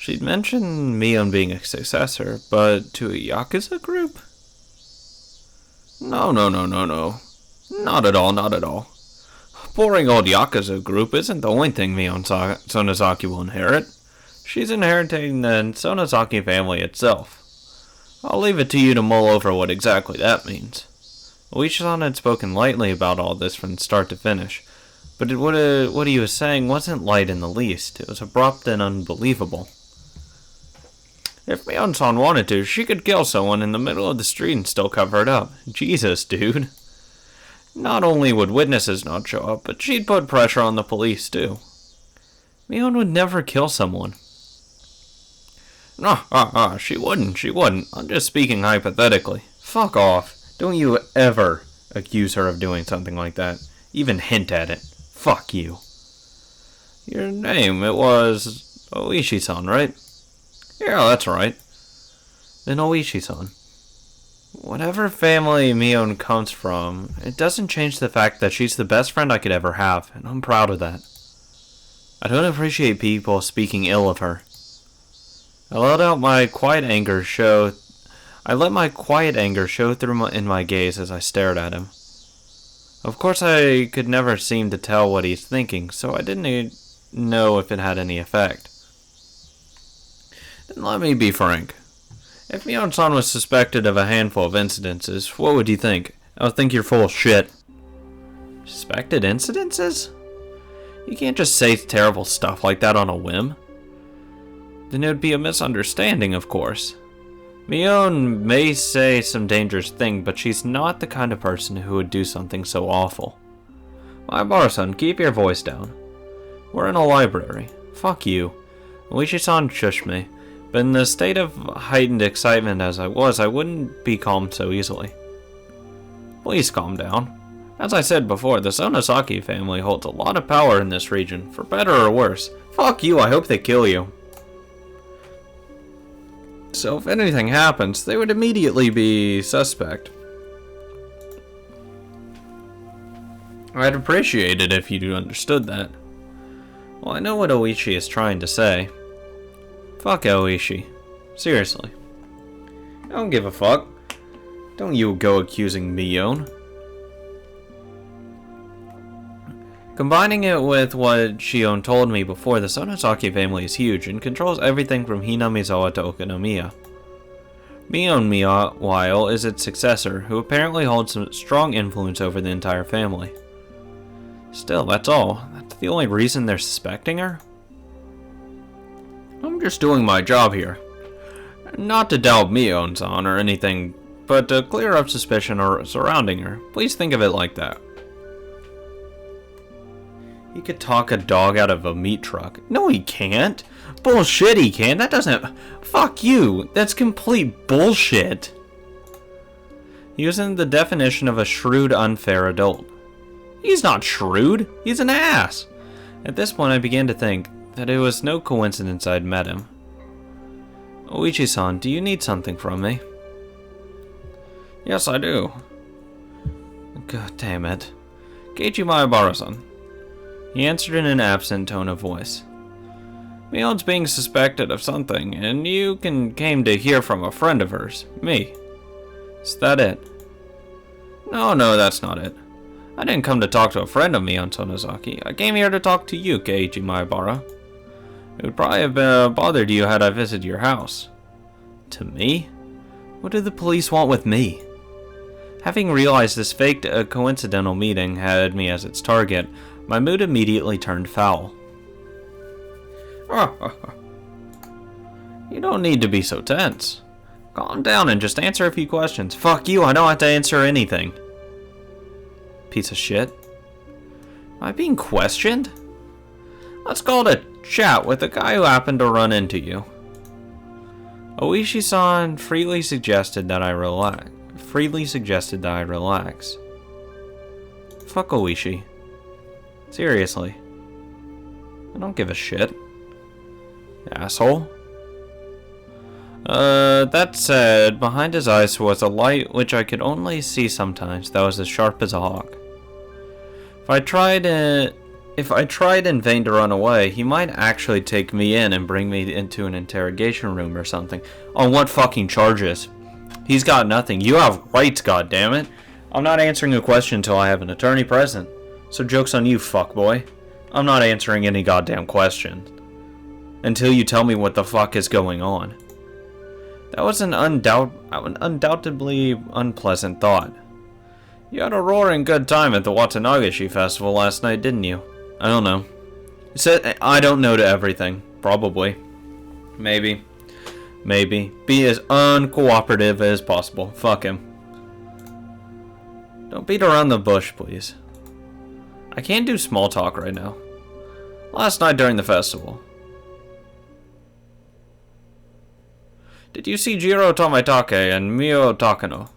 She'd mentioned Mion being a successor, but to a Yakuza group? No. Not at all, not at all. Boring old Yakuza group isn't the only thing Mion Sonozaki will inherit. She's inheriting the Sonozaki family itself. I'll leave it to you to mull over what exactly that means. Oishi-san had spoken lightly about all this from start to finish, but what he was saying wasn't light in the least. It was abrupt and unbelievable. If Mion-san wanted to, she could kill someone in the middle of the street and still cover it up. Jesus, dude. Not only would witnesses not show up, but she'd put pressure on the police, too. Mion would never kill someone. She wouldn't. I'm just speaking hypothetically. Fuck off. Don't you ever accuse her of doing something like that. Even hint at it. Fuck you. Your name, it was Oishi-san, right? Yeah, that's right. Then Oishi-san. Whatever family Mion comes from, it doesn't change the fact that she's the best friend I could ever have, and I'm proud of that. I don't appreciate people speaking ill of her. I let my quiet anger show through in my gaze as I stared at him. Of course, I could never seem to tell what he's thinking, so I didn't know if it had any effect. Then let me be frank. If Mion-san was suspected of a handful of incidences, what would you think? I would think you're full of shit. Suspected incidences? You can't just say terrible stuff like that on a whim. Then it would be a misunderstanding, of course. Mion may say some dangerous thing, but she's not the kind of person who would do something so awful. Maibara-san, keep your voice down. We're in a library. Fuck you. Oishi-san shush me, but in the state of heightened excitement as I was, I wouldn't be calmed so easily. Please calm down. As I said before, the Sonozaki family holds a lot of power in this region, for better or worse. Fuck you, I hope they kill you. So if anything happens, they would immediately be suspect. I'd appreciate it if you understood that. Well, I know what Oishi is trying to say. Fuck Oishi. Seriously. I don't give a fuck. Don't you go accusing Mion. Combining it with what Shion told me before, the Sonozaki family is huge and controls everything from Hinamizawa to Okonomiya. Mion, meanwhile, is its successor, who apparently holds some strong influence over the entire family. Still, that's all. That's the only reason they're suspecting her? I'm just doing my job here. Not to doubt Mion-san or anything, but to clear up suspicion surrounding her. Please think of it like that. He could talk a dog out of a meat truck. No, he can't. Bullshit, he can't. That doesn't... Fuck you. That's complete bullshit. He was in the definition of a shrewd, unfair adult. He's not shrewd. He's an ass. At this point, I began to think that it was no coincidence I'd met him. Oichi-san, do you need something from me? Yes, I do. God damn it. Keiichi Maibara-san. He answered in an absent tone of voice. Mion's being suspected of something, and you came to hear from a friend of hers, me. Is that it? No, that's not it. I didn't come to talk to a friend of Mion Sonozaki. I came here to talk to you, Keiichi Maibara. It would probably have bothered you had I visited your house. To me? What do the police want with me? Having realized this faked coincidental meeting had me as its target, my mood immediately turned foul. You don't need to be so tense. Calm down and just answer a few questions. Fuck you, I don't have to answer anything. Piece of shit. Am I being questioned? Let's call it a chat with the guy who happened to run into you. Oishi-san freely suggested that I relax. Fuck Oishi. Seriously. I don't give a shit. Asshole. That said, behind his eyes was a light which I could only see sometimes that was as sharp as a hawk. If I tried If I tried in vain to run away, he might actually take me in and bring me into an interrogation room or something. On what fucking charges? He's got nothing. You have rights, goddammit. I'm not answering a question until I have an attorney present. So joke's on you, fuckboy. I'm not answering any goddamn question until you tell me what the fuck is going on. That was an undoubtedly unpleasant thought. You had a roaring good time at the Watanagashi festival last night, didn't you? I don't know. You said I don't know to everything. Probably. Maybe. Be as uncooperative as possible. Fuck him. Don't beat around the bush, please. I can't do small talk right now. Last night during the festival. Did you see Jiro Tomitake and Mio Takano?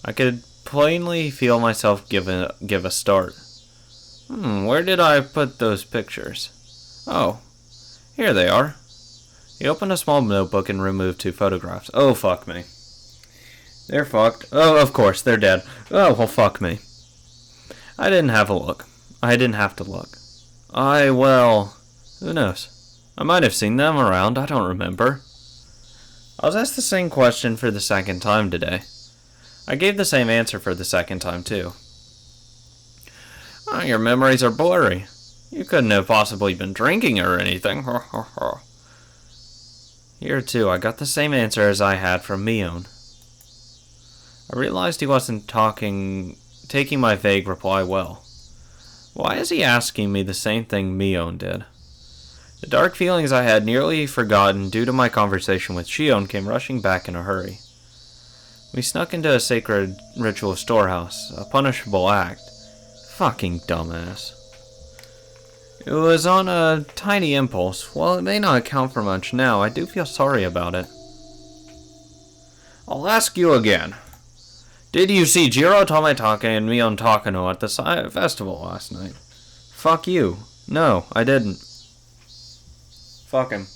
I could plainly feel myself give a start. Where did I put those pictures? Oh, here they are. He opened a small notebook and removed 2 photographs. Oh, fuck me. They're fucked. Oh, of course, they're dead. Oh, well, fuck me. I didn't have to look. Well, who knows? I might have seen them around, I don't remember. I was asked the same question for the second time today. I gave the same answer for the second time, too. Oh, your memories are blurry. You couldn't have possibly been drinking or anything. Here, too, I got the same answer as I had from Mion. I realized he wasn't taking my vague reply well. Why is he asking me the same thing Mion did? The dark feelings I had nearly forgotten due to my conversation with Shion came rushing back in a hurry. We snuck into a sacred ritual storehouse, a punishable act. Fucking dumbass. It was on a tiny impulse. While it may not account for much now, I do feel sorry about it. I'll ask you again. Did you see Jiro Tomitake and Mion Takano at the festival last night? Fuck you. No, I didn't. Fuck him.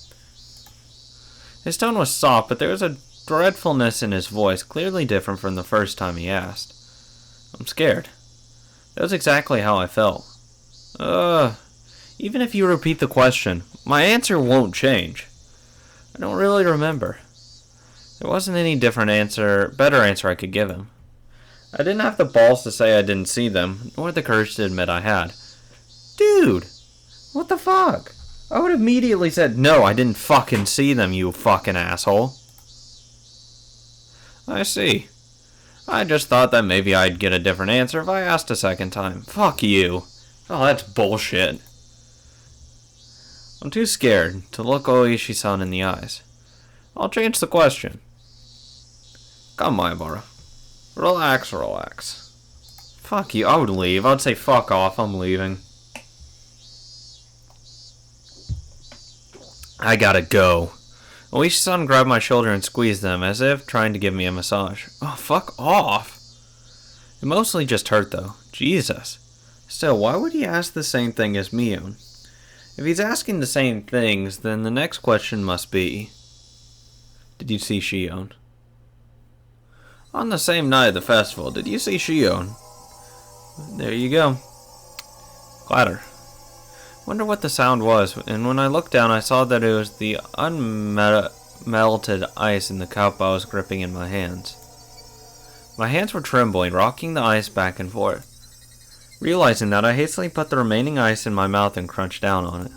His tone was soft, but there was a dreadfulness in his voice, clearly different from the first time he asked. I'm scared. That was exactly how I felt. Even if you repeat the question, my answer won't change. I don't really remember. There wasn't any better answer I could give him. I didn't have the balls to say I didn't see them, nor the courage to admit I had. Dude! What the fuck? I would have immediately said, no, I didn't fucking see them, you fucking asshole. I see. I just thought that maybe I'd get a different answer if I asked a second time. Fuck you. Oh, that's bullshit. I'm too scared to look Oishi-san in the eyes. I'll change the question. Come, Maibara. Relax. Fuck you, I would leave. I would say fuck off, I'm leaving. I gotta go. Oishi-san grabbed my shoulder and squeezed them, as if trying to give me a massage. Oh, fuck off. It mostly just hurt, though. Jesus. Still, why would he ask the same thing as Mion? If he's asking the same things, then the next question must be... Did you see Shion? On the same night of the festival, did you see Shion? There you go. Clatter. Wonder what the sound was, and when I looked down I saw that it was the unmelted ice in the cup I was gripping in my hands. My hands were trembling, rocking the ice back and forth. Realizing that, I hastily put the remaining ice in my mouth and crunched down on it.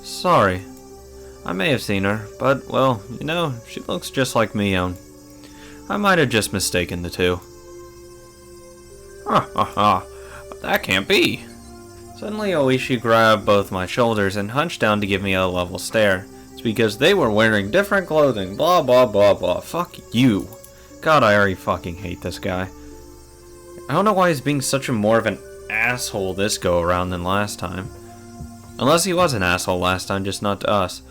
Sorry. I may have seen her, but, well, you know, she looks just like Mion. I might have just mistaken the two. But that can't be. Suddenly Oishi grabbed both my shoulders and hunched down to give me a level stare. It's because they were wearing different clothing, blah blah blah blah. Fuck you. God, I already fucking hate this guy. I don't know why he's being such a more of an asshole this go around than last time. Unless he was an asshole last time, just not to us.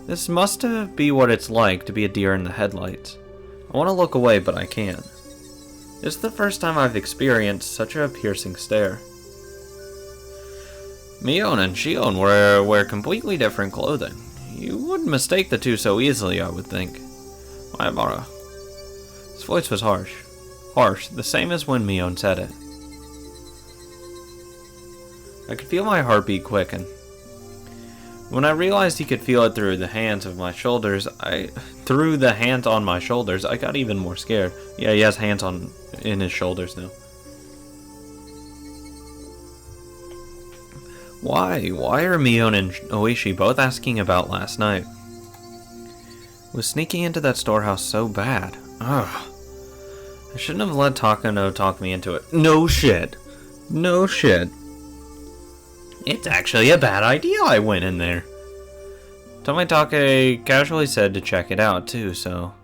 This must be what it's like to be a deer in the headlights. I want to look away, but I can't. This is the first time I've experienced such a piercing stare. Mion and Shion wear completely different clothing. You wouldn't mistake the two so easily, I would think. Maibara. His voice was harsh. Harsh, the same as when Mion said it. I could feel my heartbeat quicken. When I realized he could feel it through the hands on my shoulders, I got even more scared. Yeah, he has hands in his shoulders now. Why? Why are Mion and Oishi both asking about last night? Was sneaking into that storehouse so bad? Ugh. I shouldn't have let Takano talk me into it. No shit. No shit. It's actually a bad idea I went in there. Tomitake casually said to check it out too, so...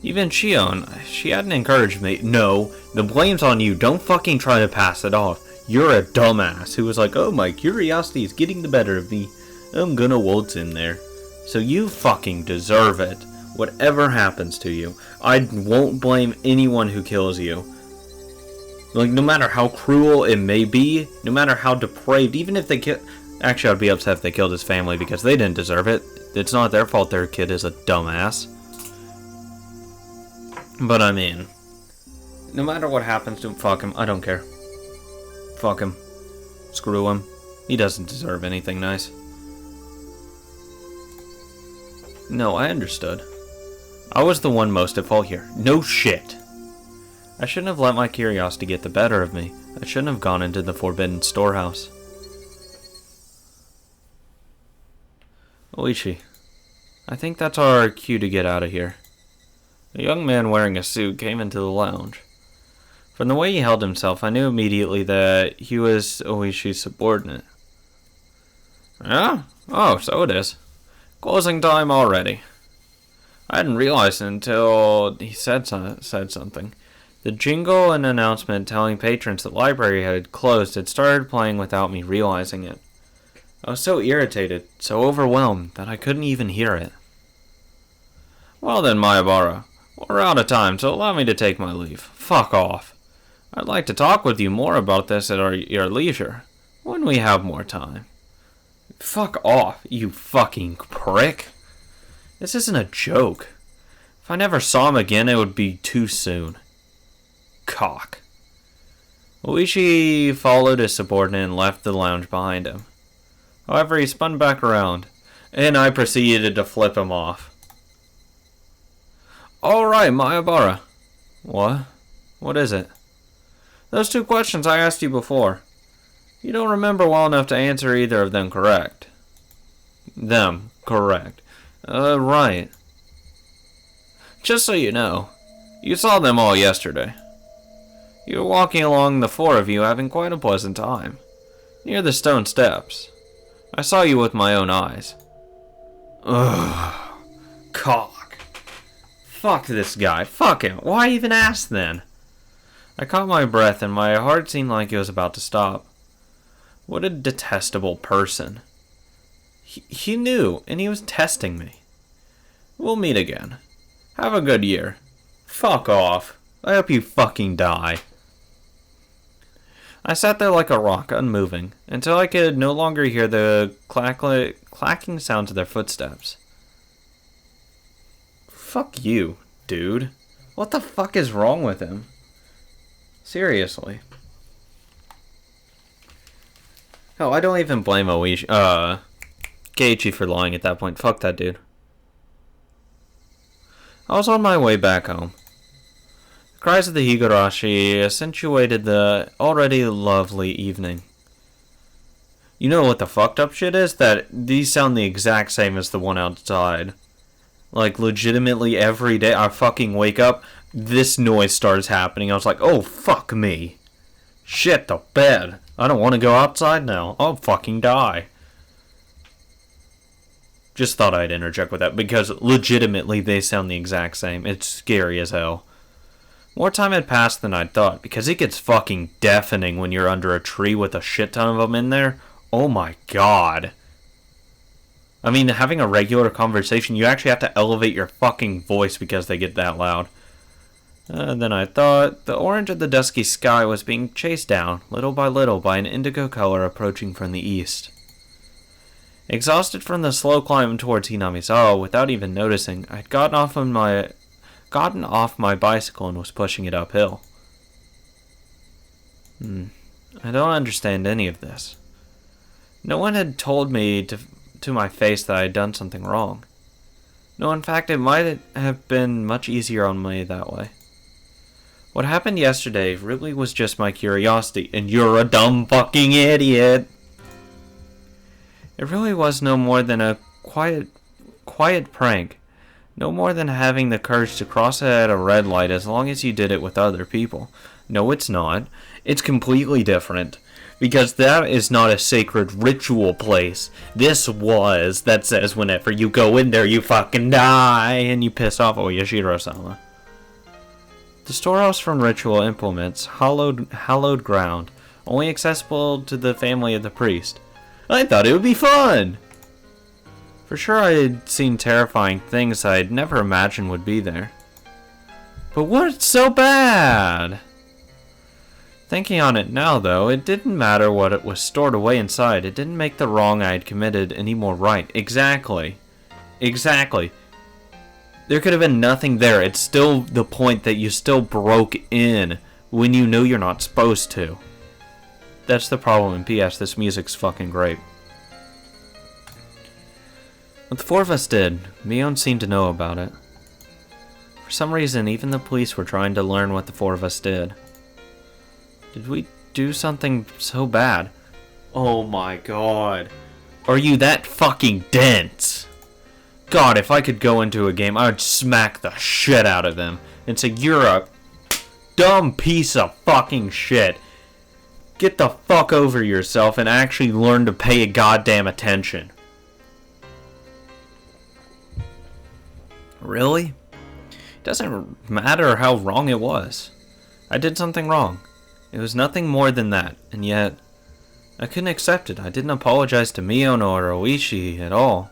Even Shion, she hadn't encouraged me. No, the blame's on you. Don't fucking try to pass it off. You're a dumbass who was like, oh, my curiosity is getting the better of me. I'm gonna waltz in there. So you fucking deserve it. Whatever happens to you. I won't blame anyone who kills you. Like, no matter how cruel it may be, no matter how depraved, even if they kill... Actually, I'd be upset if they killed his family because they didn't deserve it. It's not their fault their kid is a dumbass. But I mean, no matter what happens to him, fuck him. I don't care. Fuck him. Screw him. He doesn't deserve anything nice. No, I understood. I was the one most at fault here. No shit. I shouldn't have let my curiosity get the better of me. I shouldn't have gone into the forbidden storehouse. Oishi, I think that's our cue to get out of here. A young man wearing a suit came into the lounge. From the way he held himself, I knew immediately that he was Oishi's subordinate. Yeah? Oh, so it is. Closing time already. I hadn't realized it until he said something. The jingle and announcement telling patrons the library had closed had started playing without me realizing it. I was so irritated, so overwhelmed, that I couldn't even hear it. Well then, Mayabara, we're out of time, so allow me to take my leave. Fuck off. I'd like to talk with you more about this at your leisure, when we have more time. Fuck off, you fucking prick. This isn't a joke. If I never saw him again, it would be too soon. Cock. Oishi followed his subordinate and left the lounge behind him. However, he spun back around, and I proceeded to flip him off. Alright, Mayabara. What? What is it? Those two questions I asked you before. You don't remember well enough to answer either of them correct. Them, correct. Right. Just so you know, you saw them all yesterday. You were walking along, the four of you, having quite a pleasant time. Near the stone steps. I saw you with my own eyes. Ugh. Cock. Fuck this guy. Fuck him. Why even ask then? I caught my breath and my heart seemed like it was about to stop. What a detestable person. He knew, and he was testing me. We'll meet again. Have a good year. Fuck off. I hope you fucking die. I sat there like a rock, unmoving, until I could no longer hear the clacking sounds of their footsteps. Fuck you, dude. What the fuck is wrong with him? Seriously. Hell, I don't even blame Keiichi for lying at that point. Fuck that dude. I was on my way back home. The cries of the Higurashi accentuated the already lovely evening. You know what the fucked up shit is? That these sound the exact same as the one outside. Like, legitimately every day I fucking wake up, this noise starts happening. I was like, oh, fuck me. Shit, the bed. I don't want to go outside now. I'll fucking die. Just thought I'd interject with that, because legitimately they sound the exact same. It's scary as hell. More time had passed than I'd thought, because it gets fucking deafening when you're under a tree with a shit ton of them in there. Oh my god. I mean, having a regular conversation, you actually have to elevate your fucking voice because they get that loud. Then I thought the orange of the dusky sky was being chased down, little by little, by an indigo color approaching from the east. Exhausted from the slow climb towards Hinamizawa, without even noticing, I'd gotten off my bicycle and was pushing it uphill. I don't understand any of this. No one had told me to my face that I had done something wrong. No, in fact, it might have been much easier on me that way. What happened yesterday really was just my curiosity, and you're a dumb fucking idiot. It really was no more than a quiet prank. No more than having the courage to cross at a red light as long as you did it with other people. No, it's not. It's completely different. Because that is not a sacred ritual place. This was, that says whenever you go in there you fucking die and you piss off Oyashiro-sama. The storehouse from ritual implements, hallowed ground, only accessible to the family of the priest. I thought it would be fun! For sure I had seen terrifying things I'd never imagined would be there. But what's so bad? Thinking on it now, though, it didn't matter what it was stored away inside. It didn't make the wrong I had committed any more right. Exactly. Exactly. There could have been nothing there. It's still the point that you still broke in when you knew you're not supposed to. That's the problem. And P.S. This music's fucking great. What the four of us did, Mion seemed to know about it. For some reason, even the police were trying to learn what the four of us did. Did we do something so bad? Oh my god. Are you that fucking dense? God, if I could go into a game, I would smack the shit out of them and say, you're a dumb piece of fucking shit. Get the fuck over yourself and actually learn to pay a goddamn attention. Really? It doesn't matter how wrong it was. I did something wrong. It was nothing more than that, and yet I couldn't accept it. I didn't apologize to Mion or Oishi at all.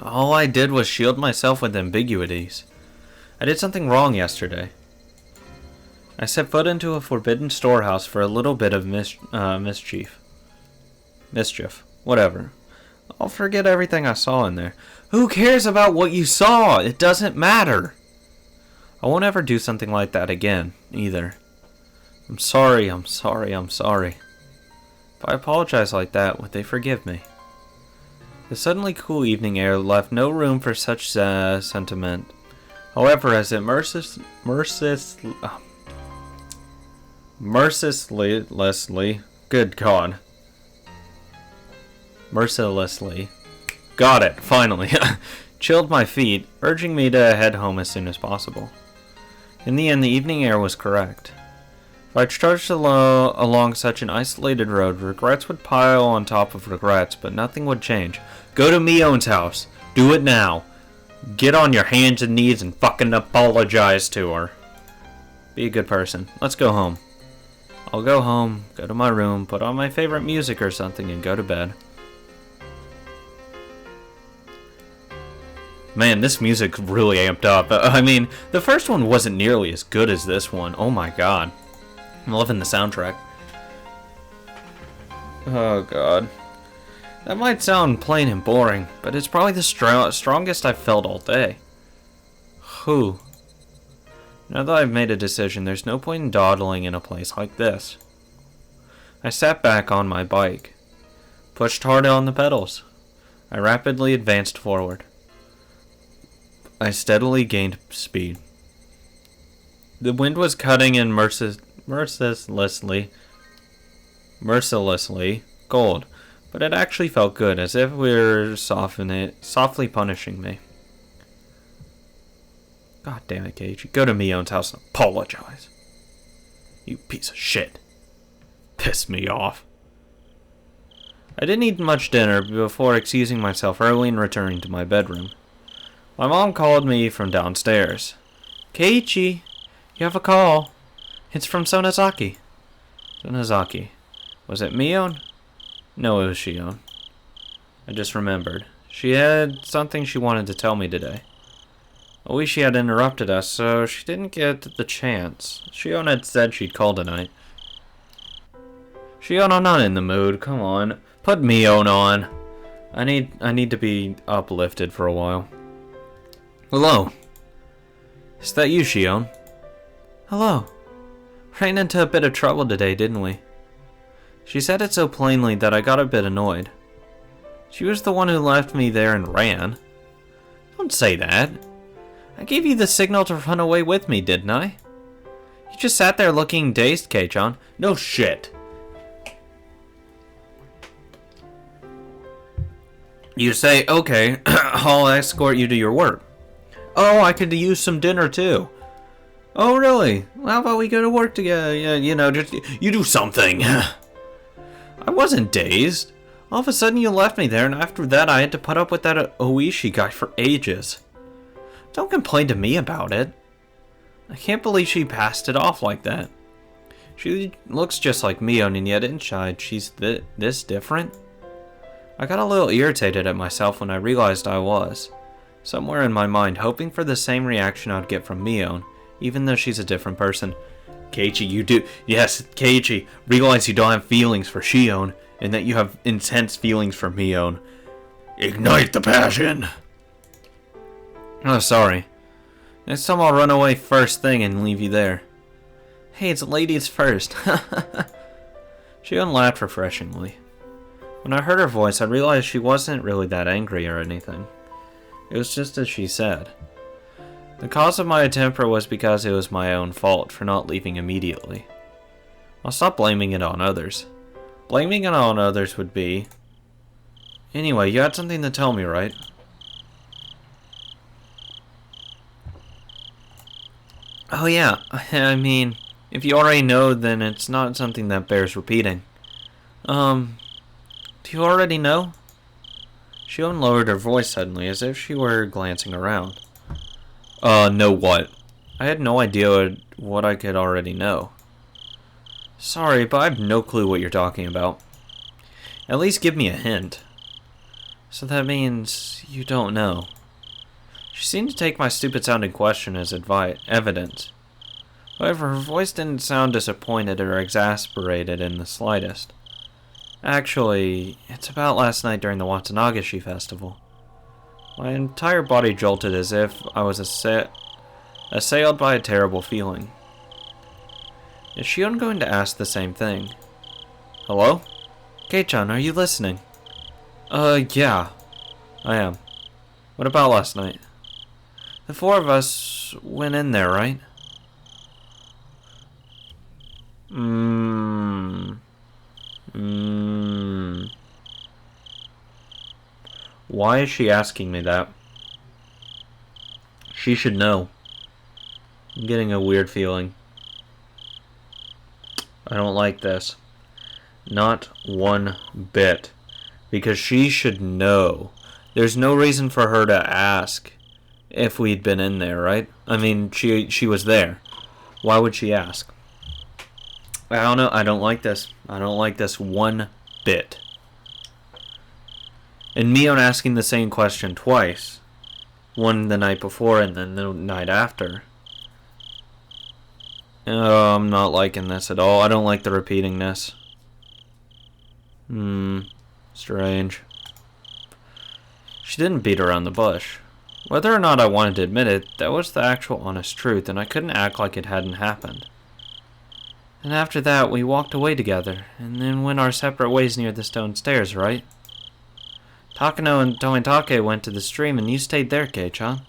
All I did was shield myself with ambiguities. I did something wrong yesterday. I set foot into a forbidden storehouse for a little bit of mischief. Whatever. I'll forget everything I saw in there. Who cares about what you saw? It doesn't matter. I won't ever do something like that again, either. I'm sorry. If I apologize like that, would they forgive me? The suddenly cool evening air left no room for such sentiment. However, as it mercilessly, good God. Mercilessly. Got it, finally. Chilled my feet, urging me to head home as soon as possible. In the end, the evening air was correct. If I trudged along such an isolated road, regrets would pile on top of regrets, but nothing would change. Go to Mion's house. Do it now. Get on your hands and knees and fucking apologize to her. Be a good person. Let's go home. I'll go home, go to my room, put on my favorite music or something, and go to bed. Man, this music really amped up. I mean, the first one wasn't nearly as good as this one. Oh my god. I'm loving the soundtrack. Oh god. That might sound plain and boring, but it's probably the strongest I've felt all day. Whew. Now that I've made a decision, there's no point in dawdling in a place like this. I sat back on my bike, pushed hard on the pedals. I rapidly advanced forward. I steadily gained speed. The wind was cutting in mercilessly cold, but it actually felt good, as if it were softly punishing me. God damn it, Keiichi. Go to Mion's house and apologize. You piece of shit. Pissed me off. I didn't eat much dinner before excusing myself early and returning to my bedroom. My mom called me from downstairs. Keiichi, you have a call. It's from Sonozaki. Sonozaki. Was it Mion? No, it was Shion. I just remembered. She had something she wanted to tell me today. Oishi had interrupted us, so she didn't get the chance. Shion had said she'd call tonight. Shion, I'm not in the mood. Come on. Put Mion on. I need to be uplifted for a while. Hello. Is that you, Shion? Hello. Ran into a bit of trouble today, didn't we? She said it so plainly that I got a bit annoyed. She was the one who left me there and ran. Don't say that. I gave you the signal to run away with me, didn't I? You just sat there looking dazed, Kei-chan. No shit. You say, okay, I'll escort you to your work. Oh, I could use some dinner too. Oh, really? Well, how about we go to work together? Yeah, just you do something. I wasn't dazed. All of a sudden you left me there, and after that I had to put up with that Oishi guy for ages. Don't complain to me about it. I can't believe she passed it off like that. She looks just like Mion, and yet inside she's this different. I got a little irritated at myself when I realized I was, somewhere in my mind, hoping for the same reaction I'd get from Mion, even though she's a different person. Keiichi, you do. Yes, Keiichi, realize you don't have feelings for Shion, and that you have intense feelings for Mion. Ignite the passion! Oh, sorry. Next time I'll run away first thing and leave you there. Hey, it's ladies first. Shion laughed refreshingly. When I heard her voice, I realized she wasn't really that angry or anything. It was just as she said. The cause of my temper was because it was my own fault for not leaving immediately. I'll stop blaming it on others. Blaming it on others would be... Anyway, you had something to tell me, right? Oh yeah, I mean, if you already know, then it's not something that bears repeating. Do you already know? Shion lowered her voice suddenly, as if she were glancing around. Know what? I had no idea what I could already know. Sorry, but I have no clue what you're talking about. At least give me a hint. So that means you don't know. She seemed to take my stupid-sounding question as evidence. However, her voice didn't sound disappointed or exasperated in the slightest. Actually, it's about last night during the Watanagashi festival. My entire body jolted as if I was assailed by a terrible feeling. Is Shion going to ask the same thing? Hello? Kei-chan, are you listening? Yeah. I am. What about last night? The four of us went in there, right? Why is she asking me that? She should know. I'm getting a weird feeling. I don't like this. Not one bit. Because she should know. There's no reason for her to ask if we'd been in there, right? I mean, she was there. Why would she ask? I don't know. I don't like this. I don't like this one bit. And Mion asking the same question twice. One the night before and then the night after. Oh, I'm not liking this at all. I don't like the repeatingness. Strange. She didn't beat around the bush. Whether or not I wanted to admit it, that was the actual honest truth, and I couldn't act like it hadn't happened. And after that, we walked away together, and then went our separate ways near the stone stairs, right? Takano and Tomitake went to the stream, and you stayed there, Kei-chan.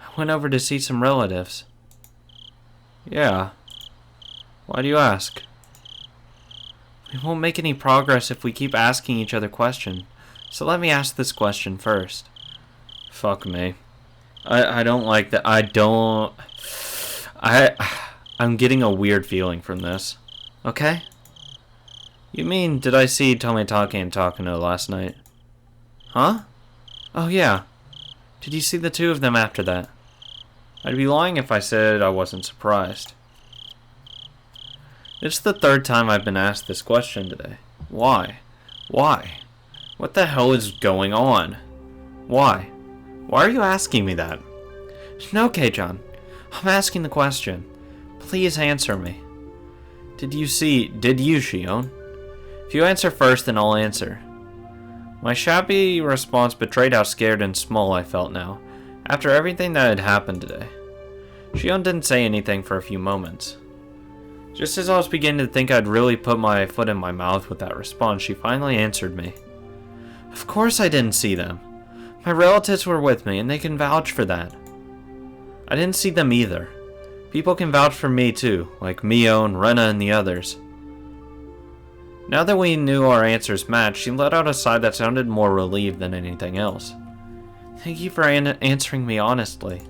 I went over to see some relatives. Yeah. Why do you ask? We won't make any progress if we keep asking each other questions. So let me ask this question first. Fuck me. I don't like that. I'm getting a weird feeling from this. Okay? You mean, did I see Tomitake and Takano last night? Huh? Oh yeah. Did you see the two of them after that? I'd be lying if I said I wasn't surprised. It's the third time I've been asked this question today. Why? Why? What the hell is going on? Why? Why are you asking me that? No, Kei-chan. I'm asking the question. Please answer me. Did you, Shion? If you answer first, then I'll answer. My shabby response betrayed how scared and small I felt now, after everything that had happened today. Shion didn't say anything for a few moments. Just as I was beginning to think I'd really put my foot in my mouth with that response, she finally answered me. Of course I didn't see them. My relatives were with me, and they can vouch for that. I didn't see them either. People can vouch for me too, like Mio and Rena and the others. Now that we knew our answers matched, she let out a sigh that sounded more relieved than anything else. Thank you for answering me honestly.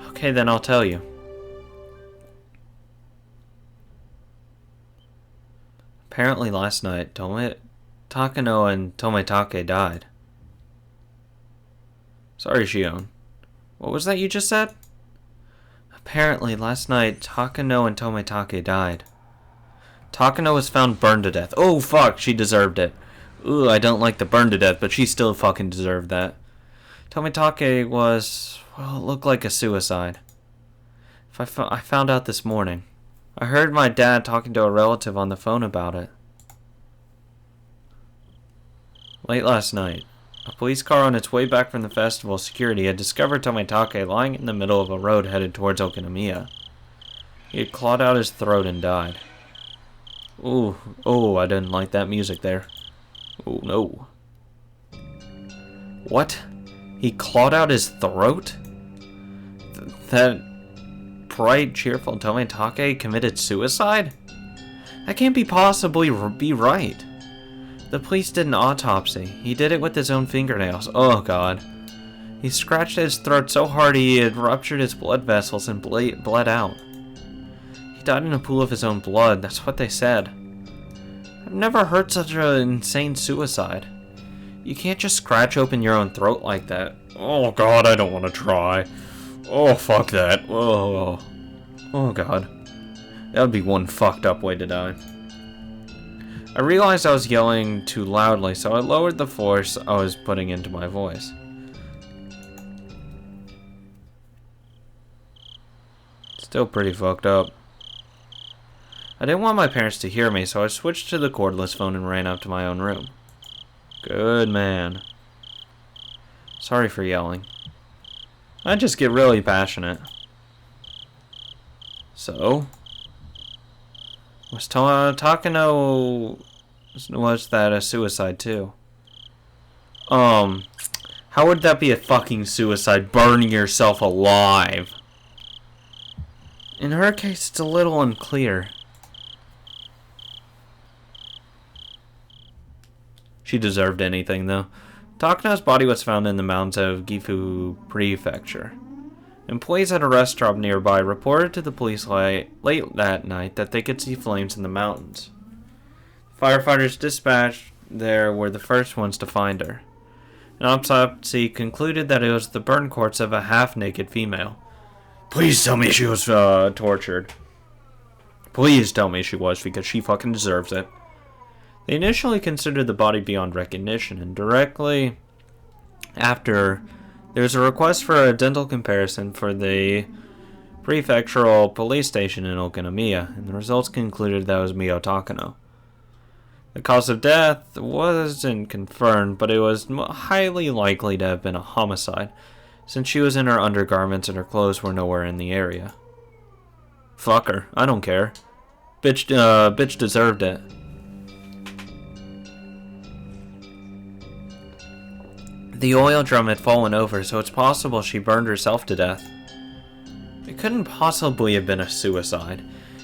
Okay, then I'll tell you. Apparently last night, Takano and Tomitake died. Sorry, Shion. What was that you just said? Apparently last night, Takano and Tomitake died. Takano was found burned to death. Oh, fuck, she deserved it. Ooh, I don't like the burned to death, but she still fucking deserved that. Tomitake was, well, it looked like a suicide. I found out this morning. I heard my dad talking to a relative on the phone about it. Late last night, a police car on its way back from the festival security had discovered Tomitake lying in the middle of a road headed towards Okinomiya. He had clawed out his throat and died. Ooh, oh, I didn't like that music there. Oh, no. What? He clawed out his throat? That bright, cheerful Tomitake committed suicide? That can't possibly be right. The police did an autopsy. He did it with his own fingernails. Oh, God. He scratched his throat so hard he had ruptured his blood vessels and bled out. He died in a pool of his own blood. That's what they said. I've never heard such an insane suicide. You can't just scratch open your own throat like that. Oh, God, I don't want to try. Oh, fuck that. Oh, oh, God. That would be one fucked up way to die. I realized I was yelling too loudly, so I lowered the force I was putting into my voice. Still pretty fucked up. I didn't want my parents to hear me, so I switched to the cordless phone and ran up to my own room. Good man. Sorry for yelling. I just get really passionate. So? Was Takano... was that a suicide too? How would that be a fucking suicide? Burning yourself alive? In her case, it's a little unclear. She deserved anything, though. Takano's body was found in the mountains of Gifu Prefecture. Employees at a restaurant nearby reported to the police late that night that they could see flames in the mountains. Firefighters dispatched there were the first ones to find her. An autopsy concluded that it was the burn corpse of a half-naked female. Please tell me she was tortured. Please tell me she was, because she fucking deserves it. They initially considered the body beyond recognition, and directly after, there was a request for a dental comparison for the prefectural police station in Okinomiya, and the results concluded that it was Mio Takano. The cause of death wasn't confirmed, but it was highly likely to have been a homicide, since she was in her undergarments and her clothes were nowhere in the area. Fuck her, I don't care. Bitch deserved it. The oil drum had fallen over, so it's possible she burned herself to death. It couldn't possibly have been a suicide.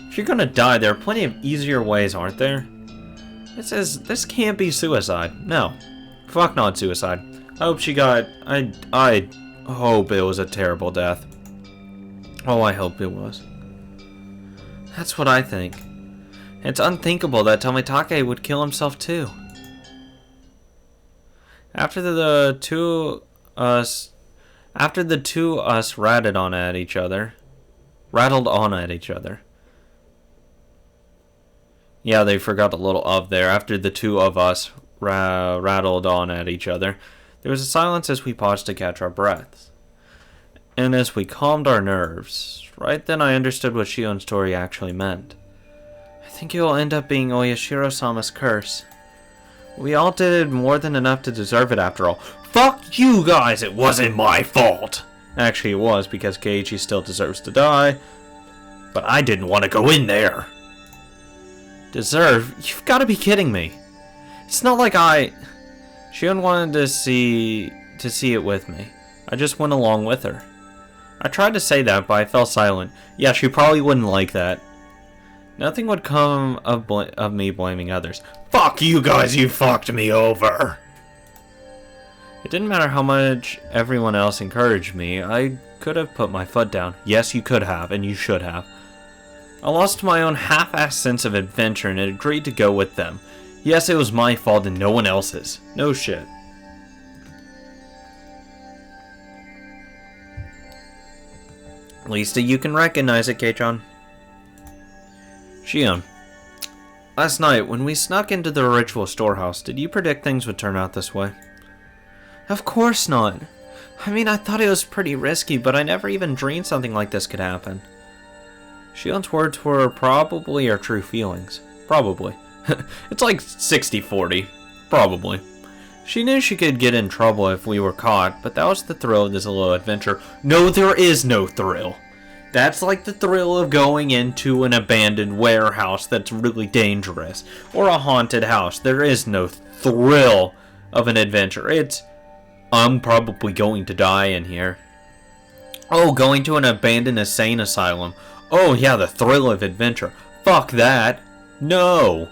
If you're gonna die, there are plenty of easier ways, aren't there? It says this can't be suicide. No. Fuck not suicide. I hope she got... I hope it was a terrible death. Oh, I hope it was. That's what I think. It's unthinkable that Tomitake would kill himself too. After the two us rattled on at each other. Yeah, they forgot a little of there. After the two of us rattled on at each other, there was a silence as we paused to catch our breaths. And as we calmed our nerves, right then I understood what Shion's story actually meant. I think it will end up being Oyashiro-sama's curse. We all did more than enough to deserve it after all. Fuck you guys, it wasn't my fault! Actually it was, because Keiichi still deserves to die. But I didn't want to go in there. Deserve? You've got to be kidding me. It's not like Shion wanted to see it with me. I just went along with her. I tried to say that, but I fell silent. Yeah, she probably wouldn't like that. Nothing would come of me blaming others. Fuck you guys, you fucked me over! It didn't matter how much everyone else encouraged me. I could have put my foot down. Yes, you could have, and you should have. I lost my own half-assed sense of adventure and agreed to go with them. Yes, it was my fault and no one else's. No shit. At least you can recognize it, Kei-chan. Shion, last night, when we snuck into the ritual storehouse, did you predict things would turn out this way? Of course not. I mean, I thought it was pretty risky, but I never even dreamed something like this could happen. Shion's words were probably her true feelings. Probably. It's like 60-40. Probably. She knew she could get in trouble if we were caught, but that was the thrill of this little adventure. No, there is no thrill. That's like the thrill of going into an abandoned warehouse that's really dangerous. Or a haunted house. There is no thrill of an adventure. It's, I'm probably going to die in here. Oh, going to an abandoned insane asylum. Oh yeah, the thrill of adventure. Fuck that. No.